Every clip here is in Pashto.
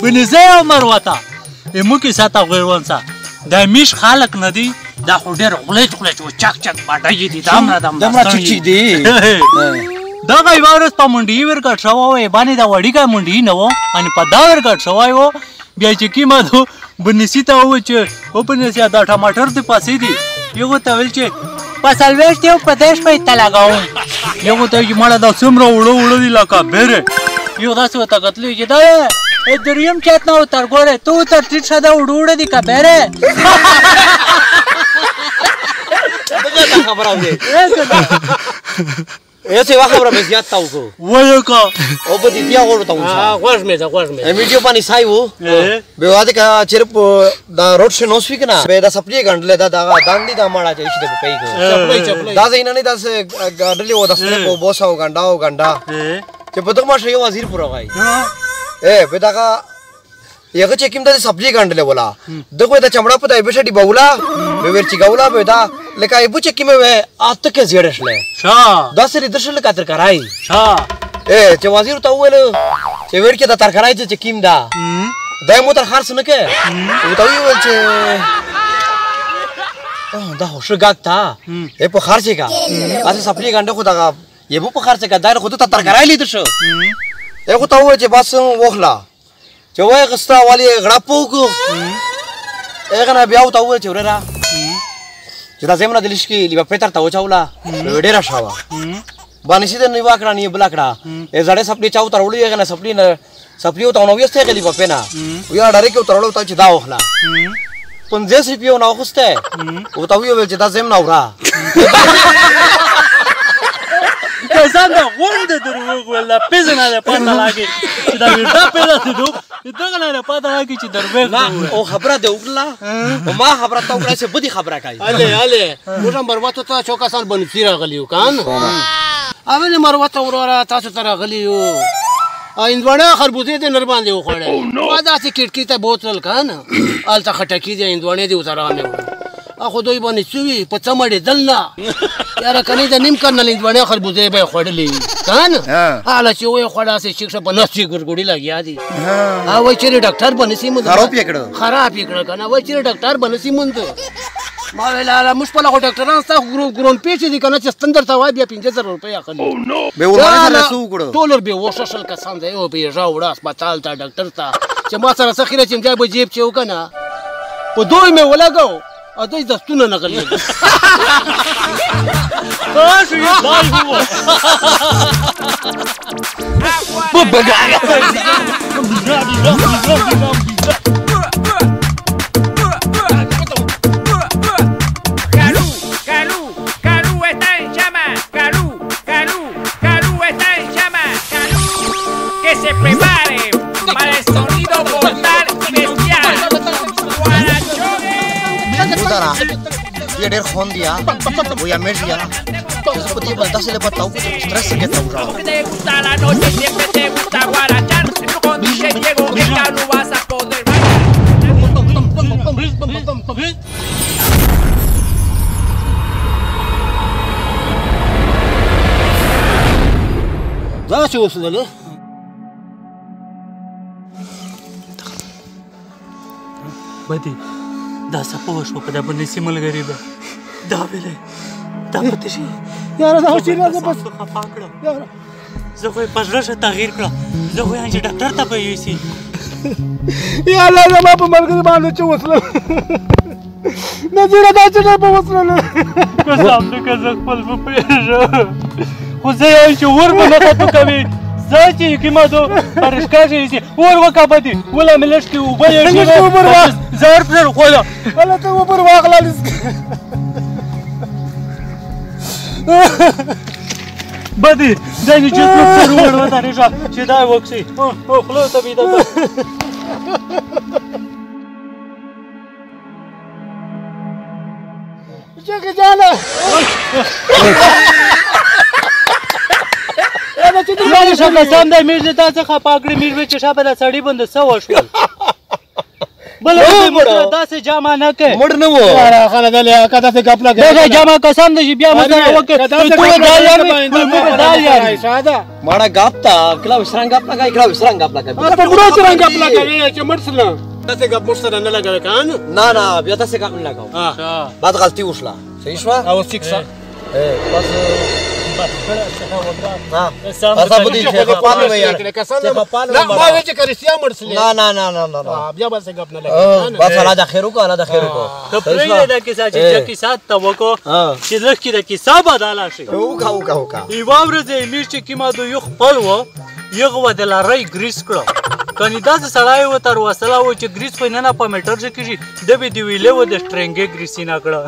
بنزه او مروته مو کې ساته غوړونسا دا میش خلق نه دی دا خو ډېر غلیچ و چک چک باټای دي دمره چک چک دی دا غیوارس په منډي ورکټ شو وای باندې دا وړي کا منډي نه و ان په دا ورکټ شو وای بیا چې کیما دو بنسی ته و چې او بنسی دا ټماټر دی پاسې دی یو ته ویل چې پسلويشت یو پدیش په تلګاو یو ته چې مړه دا څومره وړو دی لکه بیره یو داسې وته قتل چې دا دریم چات نه تر ګوره تو تر ټیټ شاده وړو دی کا بیره دغه خبره دی ایسے وا خبره مې زیات تاو کو وایو کا او په دې بیا ورته وځه غوښ مې ویډیو باندې سایو به واده کا چرپ دا روډ شه نو سپیک نه به دا سپلی غندله دا داندی دا ماړه چې شته په پیګو دا زین نه دا غندلی و دسته په بوساو غندا چې په دغه ماشه یو وزیر پورا غای به دا یغه چې کوم د سپلی غندله ولا دغه دا چمړه په دای به شډي بولا به ورچی ګولا به دا لکه ایبو چې کومه و اته کې زیړشله شا دا سری درشل کا تر کرای شا چې وزیر ته ویل چې ورکه دا تر کرای چې کیم دا دای مو تر خرڅ نه کې او ته ویل چې دا هوښ غاکتا په خرڅه کا اسه سپلی غنډه خو دا یبو په خرڅه کا دار خو ته تر کرای لید شو یو ته و چې بس وخلا چې وای غستا والی غړپو کو اګه نه بیا ته و چې وررا چې دا زمونه دلش کې لیبا پتر ته وچاولا ډېر شاوا باندې سید نه واکړه نه بلا کړه ای زړه سپلی چاو ترولې نه سپلی نه سپلی ته نو وسته کې لیبا پېنا ویا ډارې کې ترولو ته چې دا وخلا 50 روپیو نو خوسته او ته ویل چې دا زمونه اورا کسان دا غونډه درو ولا پېزنه ده پاته لاګي چې دا ورته پیدا شو دغه نه پاته لاګي چې دروي او خبره ده وکړه او ما خبره ته وکړه چې بدی خبره کوي اله موږ مروته ته چوکاسان بنفسي راغلیو کان اوله مروته وراره تاسو ته راغلیو اندوانه خربوزه دې نر باندې وخوړې ما دا چې کټکی ته بوتل کان الته خټکی دې اندوانه دې وترانه اخو دوی باندې چوي په چمړې دلنا یاره کني د نیم کنه اندوانه خربوزه به خوړلې کان حالا چې وې خوړا سي شیخه په نسي ګورګوډي لګیا دي او چې ډاکټر باندې سیمه خراب یکړه کنه وای چې ډاکټر باندې سیمه ما ویلا مشکل هغه ډاکټران ستا ګرون پیچ دي کنه چې ستندر ته وای بیا 5000 روپۍ اخلي به ورمانه سره سو کړو ټولر به وشل کسان دی او به راوړه هسپتال ته ډاکټر ته چې ما سره سخیره چې ځای به جیب چې وکنه په دوی مې ولګاو ا دوی دستونه نغلي تاسو یې ځای هو په بګاګه se prepare para el sonido mortal y bestial. ये डेर खोन दिया वो या मेज दिया इसको तो बता से ले बताओ कुछ स्ट्रेस से क्या हो रहा Te gusta la noche, siempre te gusta guarachar. Con DJ Diego Vega no vas a poder دا څه وسله بدی دا سپو شو په د باندې سیمل غریبه دا ویلې دا پته شي یاره دا چې راځه بس خفا کړه یاره زه خو پژړه تغییر کړه زه خو یې ډاکټر ته پېسی یا الله زما په مرګ باندې چې وسله نظر دا چې په وسله قسم دې که زه خپل په پیژه خو زه یې چې ور باندې تاسو کوي زاچی کیمادو پرشکاږي چې ور وکابدي ولا ملش کې وبې شي زار پر خوله ولا ته وبر واغلا لس بدی دای چې څو پر ور وته رښه چې دا وکسي او خلو ته بيد چې جاله نه شم سم د میرزه تاسو خپاکړي میرزه چې شابه د سړی بند سو شو بل داسې جامه نه کوي مړ نه و واره خانه دلې کا داسې غپ لګا دا جامه قسم دې بیا مته وکړه ته دا یاري ساده ماړه غپ تا کلا وسرنګ غپ لګای کلا وسرنګ غپ لګای په ګورو سره غپ لګا چې مرسله داسې غپ مرسله نه لګا کان نه بیا تاسو غپ نه لګاو ها بعد غلطي وشله صحیح شو او سیکسا بس اصلا بودی شیخ پانو یار شیخ پانو لا ما وی چې کرسیا مرسله نه بیا بس غپ نه لګا بس الله د خیرو کو الله د خیرو کو ته پرې دا کیسه چې کی سات ته وکړو چې لکه د کیسه بداله شي وکا یو ورځ میش چې کیما دو یو خپل و یو ودل راي گریس کړو کني دا سړای و تر وسلا و چې گریس په نه په میټر چې کیږي د به دی ویلې و د سټرنګ گریس نه کړو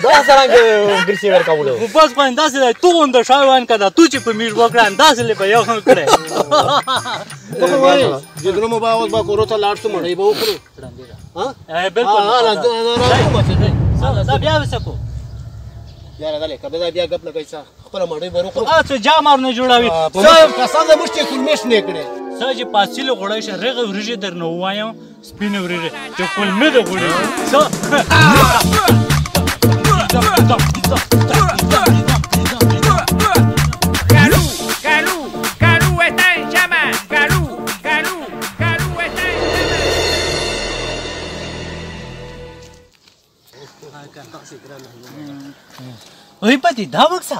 دا څنګه ګرځي ورکا وړو خو بس باندې داسې تو اند شاوان کدا تو چې په میش وکړه انداز لې په یو کړه ته وای جګړه مو باور با کورو ته لاړ څه مړی به وکړو ها بالکل دا بیا وسکو یاره دلې کبه بیا غپ لګای څه خپل مړی به وکړو اته جامار نه جوړاوي کسان د مشته کلمش نه کړي ساجي پاسیل غړای شه رغه ورجه در نو وایم سپینه ورجه چې خپل مې د غړي Galú está en llamas. Galú está en llamas. وای پتی دا وکسا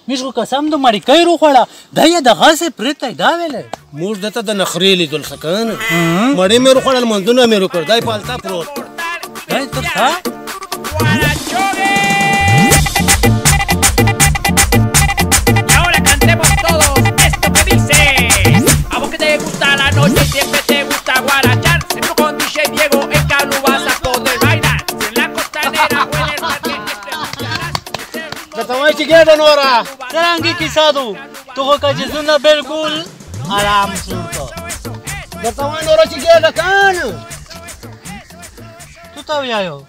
میشو قسم د مړی کای رو خړه دای د غاسه پرته دا ویل موږ دته د نخریلی دل خکان مړی مې روخړل مندونه مې روکړ دای پالتا پروت دای تر ها Y ahora cantemos todos esto que dice. A vos que te gusta la noche y siempre te gusta guarachar. Siempre con DJ Diego en Calú vas a poder bailar. Si en la costanera o en el parque escucharás. دته وای چې ګډ نورا څنګه کی سادو تو کا جزونه بالکل آرام شورته دته وای نورا چې ګډ کان تو تا ویاو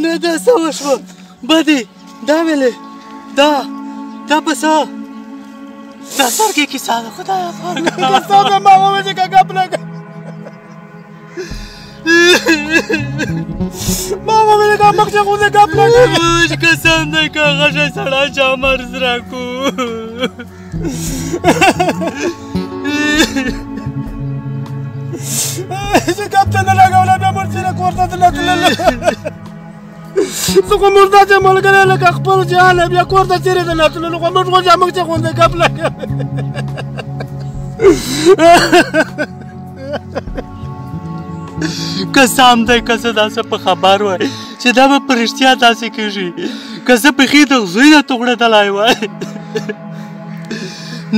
نه دا څه وشو بدی دا ویلې دا پسه دا سر کې کیسه ده خدایا کسان ما وې چې غپ لګا ما وې چې مخ څه خو غپ لګا چې کسان ده کا غشه سړا چا مرز راکو چې غپ ته نه لګاولا بیا مرسته کوړه ته لګل زه کوم مردا چې ملګری لکه خپل جان بیا کوړه چیرې نه تلل خو موږ غوځه موږ څه غونډه غپ لګا قسم دی که زه داسې په خبر وای چې دا به په رښتیا داسې کېږي که زه پخې د زوی نه توغړېدلی وای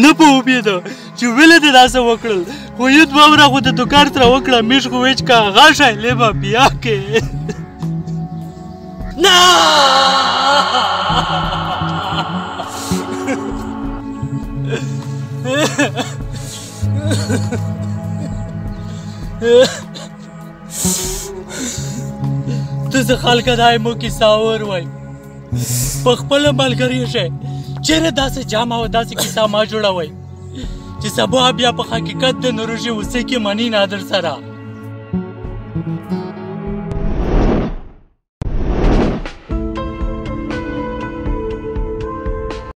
نه پوهېده چې ولې دې داسې وکړل خو یو دوه ورځې خو د دوکان سره وکړه میش خو ویچ که هغه شایلې به بیا کې نه ته زه خلکه دا مو کیسه وروای په خپله ملګري شئ چېرې داسې جامه او داسې کیسه ما جوړوئ چې سبا بیا په حقیقت د نروژې اوسې کې مني نادر سره